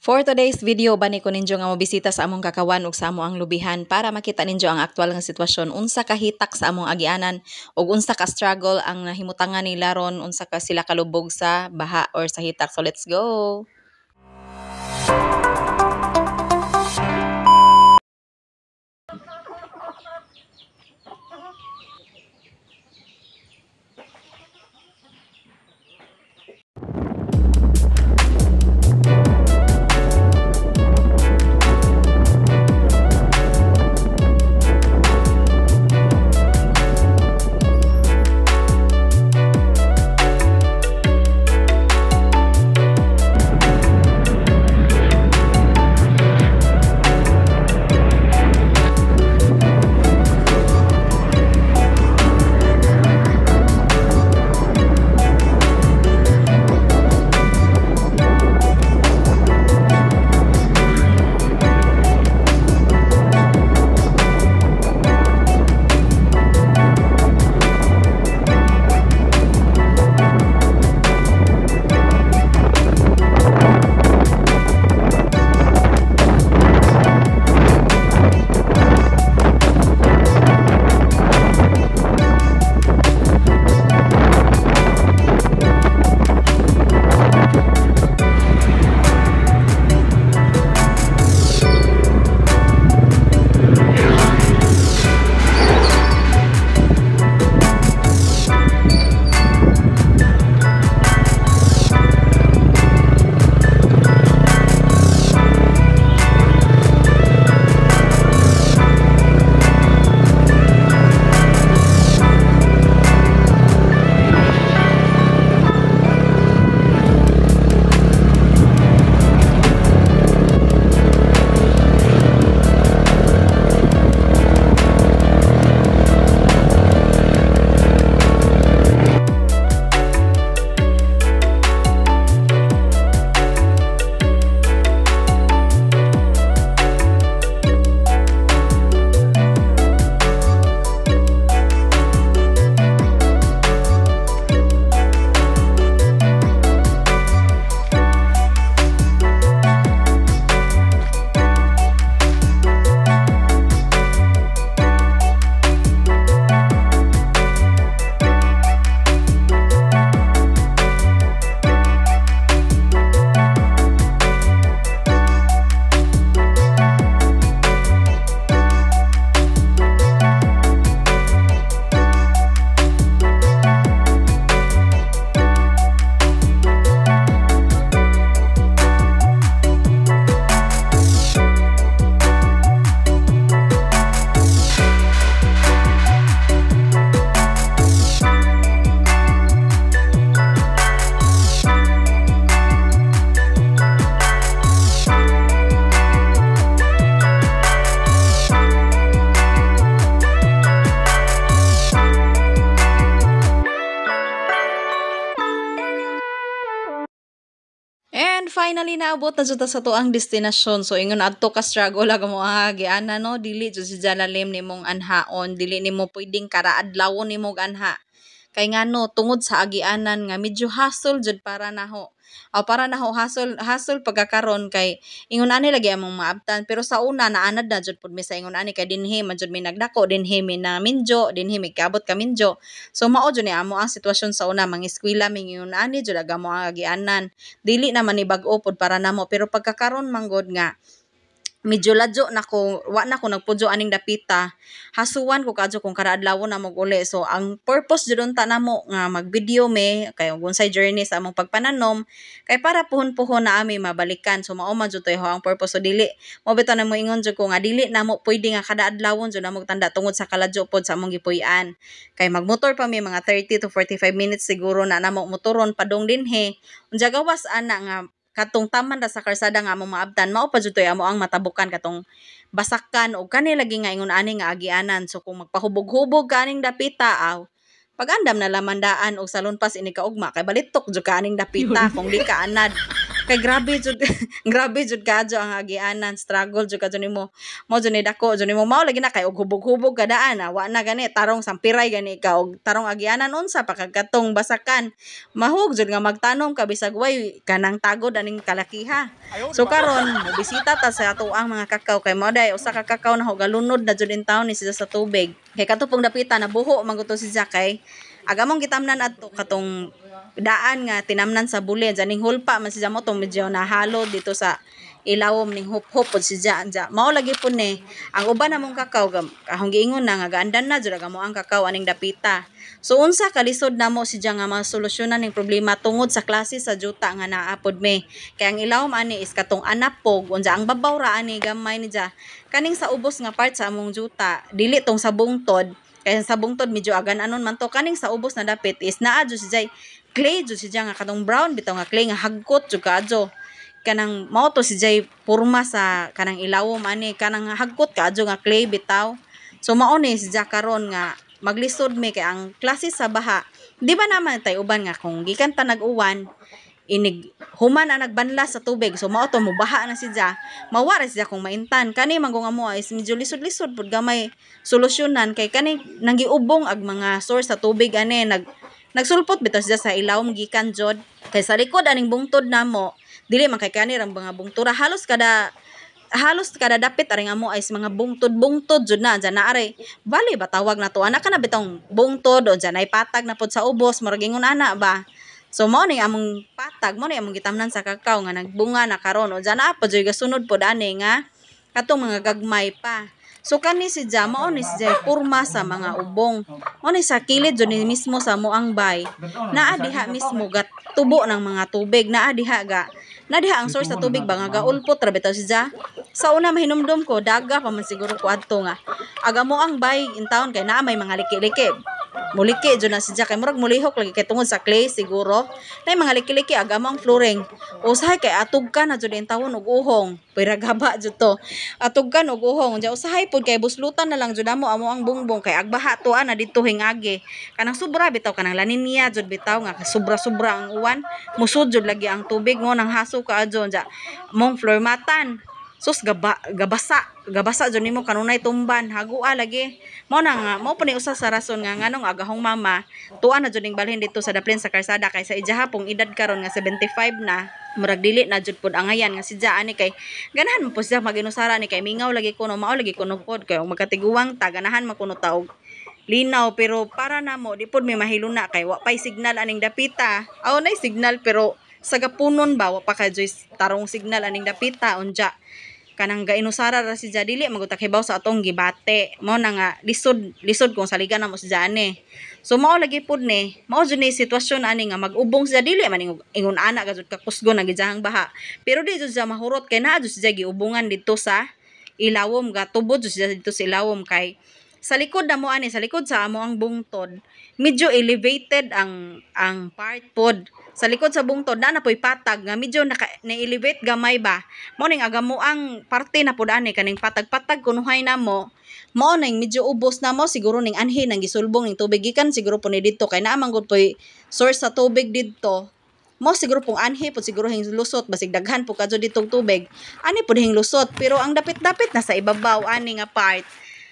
For today's video, bani ko ninyo nga mobisita sa among kakawan ug sa amo ang lubihan para makita ninyo ang aktual nga sitwasyon, unsa ka hitak sa among agianan ug unsa ka struggle ang nahimutangan nila ron, unsa ka sila kalubog sa baha or sa hitak. So let's go. And finally naabot na jud ta sa tuang destinasyon. So ingon adto ka struggle aga mo agiana no, dili jud si jalalim nimong anhaon, dili nimo pwedeng karaadlawon nimo anha. Kay ngano tungod sa agianan nga medyo hassle jud para naho. Para naho hassle pagkakaron kay ingon ani lagi among maabtan, pero sa una naanad na jud pud mi sa ingon ani kay dinhi man jud mi nagdako, dinhi mi na minjo, dinhi mi kaabot ka minjo. So mao jud ni amo ang sitwasyon sa una, mangiskwela mi ingon ani jud aga mo ang agianan. Dili naman ni bag-o pod para namo, pero pagkakaron manggod nga medyo ladyo na ko, wa na ko nagpudyo aning dapita, hasuwan ko kadyo kung karaadlawon na mo uli. So ang purpose jud ta namo nga mag-video me kay unsay journey sa among pagpananom kay para puhon-puhon na ami mabalikan. So mao man jud to ang purpose. So dili mo bitaw na mo ingon jud ko nga dili namo pwede nga kada adlawon jud namo tanda tungod sa kaladyo pod sa among gipuy-an. Kay magmotor pa mi mga 30 to 45 minutes siguro na namo motoron padong dinhi. Unja gawas ana nga katong taman ra sa karsada nga among maabtan, mao pa jud toy amo ang matabukan katong basakan o kani lagi nga ingon ani nga agianan. So kung magpahubog-hubog kaning dapita pag-andam na lamandaan og salon pas ini kaugma kay balitok jud kaning dapita kung di ka anad. Kay grabe jud grabe jud kadyo ang agianan, struggle jud kadyo nimo. Mo jud ni dako jud nimo mao lagi na kay og hubog-hubog kadaan wa na gani tarong sampiray gani ka og tarong agianan unsa pa kagkatong basakan. Mahug jud nga magtanom ka bisag way kanang tagod aning kalakiha. So karon bisita ta sa ato ang mga kakaw kay mo day usa ka kakaw na hogalunod na jud in town ni siya sa tubig. Kay katupong dapita na buho maguto si Jakay. Agamong gitamnan adto katong daan nga tinamnan sa bulid janing hulpa man siya mo tong medyo nahalo dito sa ilawom ning hop-hop pod siya anja mao lagi po ni ang uban namong kakaw ahong giingon na nga gaandan na jud mo ang kakaw aning dapita. So unsa kalisod namo siya nga masolusyonan ning problema tungod sa klase sa juta nga naa pod me kay ang ilawom ani is katong anapog unsa ang babaw ra ani gamay ni ja kaning sa ubos nga part sa among juta dili tong sa bungtod kay sa bungtod medyo agan anon man to kaning sa ubos na dapit is naa jud siya clay jud siya nga katong brown bitaw nga clay nga hagkot jud kadyo kanang mao to siya porma sa kanang ilawom ani kanang hagkot kadyo nga clay bitaw. So mao ni siya karon nga maglisod mi kay ang klase sa baha di ba naman tay uban nga kung gikan ta nag-uwan inig human ang nagbanla sa tubig so mao to mubaha na siya mawara siya kung maintan kani manggong amo is medyo lisod-lisod pud gamay solusyonan kay kani nanggiubong ag mga source sa tubig ani nagsulpot bitaw siya sa ilawom gikan jod kay sa likod aning bungtod namo dili man kay kani rang mga bungtura halos kada dapit aring amo ay mga bungtod jud na dyan na are bali ba tawag na to anak ka na bitong bungtod o dyan ay patag na pod sa ubos murag ingon ana ba. So mao ni among patag mo ni among gitamnan sa kakaw nga nagbunga na karon o dyan na pa joy gasunod pod ani nga katong mga gagmay pa. So kani si Jam mao ni si porma sa mga ubong. Mao ni sa kilid jud ni mismo sa moang bay. Naa diha mismo gat tubo ng mga tubig naa diha ang source sa tubig ba nga gaulpot ra bitaw si Ja. Sa una mahinumdum ko daga pa man siguro ko adto nga. Aga mo ang bay in town kay naa may mga liki-liki. Muliki jud na si Ja kay murag mulihok lagi kay tungod sa clay siguro. Nay mga liki-liki aga mo ang flooring. Usahay kay atug ka na jud in town og uhong. Pero gaba jud to. Atug ka og uhong. Ja usahay pud kay buslutan na lang jud amo ang bungbong kay agbaha tuan na dito hingagi. Kanang sobra bitaw kanang laninnya jud bitaw nga sobra-sobra ang uwan. Musud jud lagi ang tubig ngo nang haso ka adyon ja. Mong floor matan. Sus gabasa jud nimo kanunay tumban hagua lagi mo na nga mo pa ni usa sa rason nga nganong agahong mama tuan na jud ning balhin dito sa daplin sa karsada kay sa ijaha pong edad karon nga 75 na murag dili na jud pud angayan nga si Ja ani kay ganahan mo po siya maginusara ni kay mingaw lagi kuno mao lagi kuno pod kay magkatiguang ta ganahan makuno taog linaw pero para namo di pod may mahiluna kay wa pay signal aning dapita aw nay signal pero sa gapunon ba wa pa kay tarong signal aning dapita unja kanang gainusara ra si Ja dili magutak hibaw sa atong gibate mo na nga lisod kung saligan na mo si Ja ani. So mao lagi pud ni mao jud ni sitwasyon ani nga mag-ubong si Ja dili man ingon ana ka jud kakusgo na gijahang baha pero di jud siya mahurot kay naa jud si Ja giubungan dito sa ilawom ga tubod jud siya dito sa ilawom kay sa likod na mo ani sa likod sa amo ang bungtod medyo elevated ang part pod sa likod sa bungtod na po'y patag nga medyo na-elevate gamay ba mo ning aga mo ang parte na pud ani kaning patag-patag kunuhay na mo ning medyo ubos na mo siguro ning anhi nang gisulbong ning tubig gikan siguro po ni didto kay naa man gud po'y source sa tubig didto mo siguro pong anhi po siguro hing lusot basig daghan po kadto ditong tubig ani pud hing lusot pero ang dapit-dapit na sa ibabaw ani nga part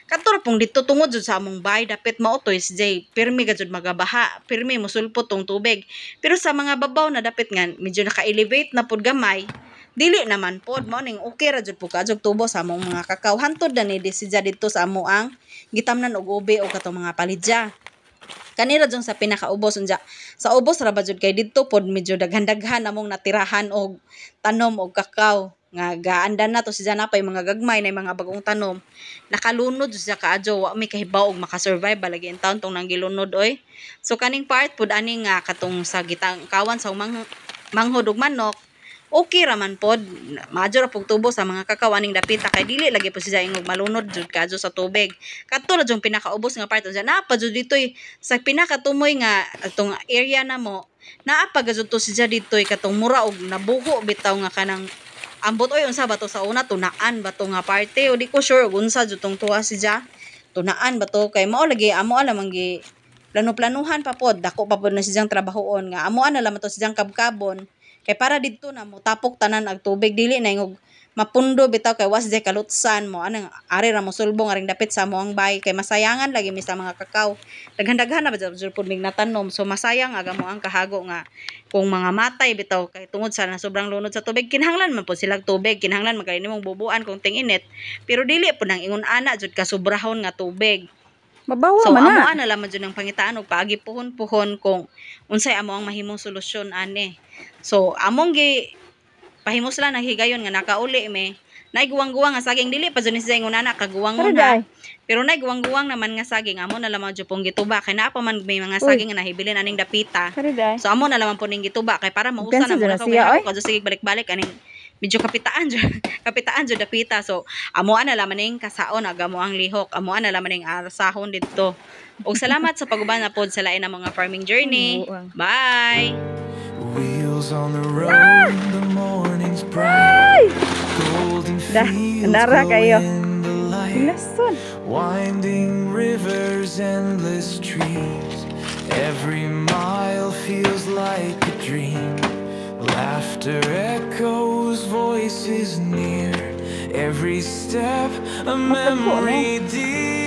kadto pong dito tungod jud sa among bay dapit mao to is jay pirmi ga jud magabaha pirmi mosulpot tong tubig pero sa mga babaw na dapit nga medyo naka-elevate na pud gamay dili naman pod mao ning okay ra jud po kajog tubo sa among mga kakaw hantod na ni desija dito sa amo ang gitamnan og ube o katong mga palidya kanira jung sa pinakaubos unja sa ubos ra ba jud kay didto pod medyo daghan-daghan among natirahan og tanom og kakao nga gaandan na to siya napay mga gagmay na mga bagong tanom nakalunod siya kaadyo wa may kahibaw og makasurvive balagi in taon tong nanggilunod oy so kaning part pud ani nga katong sa gitang kawan sa manghod og manok okay raman pod major pug tubo sa mga kakawaning dapita kay dili lagi po siya ingog malunod jud kadto sa tubig kadto na jung pinakaubos nga part siya napa jud ditoy sa pinakatumoy nga atong area na mo naapa gud to siya ditoy katong mura og nabuho bitaw nga kanang ambot oy unsa ba to sa una tunaan ba to nga parte o di ko sure unsa jud tong tuwa siya tunaan ba to kay mao lagi amo alam ang gi plano-planuhan pa pod dako pa pod na siyang trabahoon nga amo ana lamang to siyang kabkabon Kay para didto na mo tapok tanan ag tubig dili na ingog mapundo bitaw kay was de kalutsan mo anang ari ra mo sulbong aring dapit sa mo ang bay kay masayangan lagi mi sa mga kakao. Daghan-daghan na ba jud pud mig natanom so masayang aga mo ang kahago nga kung mga matay bitaw kay tungod sa na sobrang lunod sa tubig kinahanglan man po silang tubig kinahanglan magkali nimong bubuan kung ting-init pero dili po nang ingon ana jud ka sobrahon nga tubig. Mabawa So man amo na. ana lamang jud ang pangitaan og paagi puhon-puhon kung unsay amo ang mahimong solusyon ani. So among gi pahimos lang higayon nga nakauli me. Nay guwang-guwang nga saging dili pa jud ni siya ingon ana kaguwangon Pero na. Pero nay guwang-guwang naman nga saging amo na lamang jud pong gituba kay naa pa man may mga saging nga nahibilin aning dapita. Kariday. So amo na lamang po ning gituba kay para mausa Pensa na mo dyan na na siya, oy. ko sige balik-balik aning medyo kapitaan jud kapitaan jud dapita. So amo na lamang ning kasaon aga mo ang lihok. Amo na lamang ning arsahon didto. Og salamat sa paguban na pod sa lain na mga farming journey. Bye. Wheels on the road, the morning's bright. Golden fields nara kayo. glow in the light. Lason. Winding rivers, endless trees. Every mile feels like a dream. Laughter echoes, voices near. Every step a memory dear.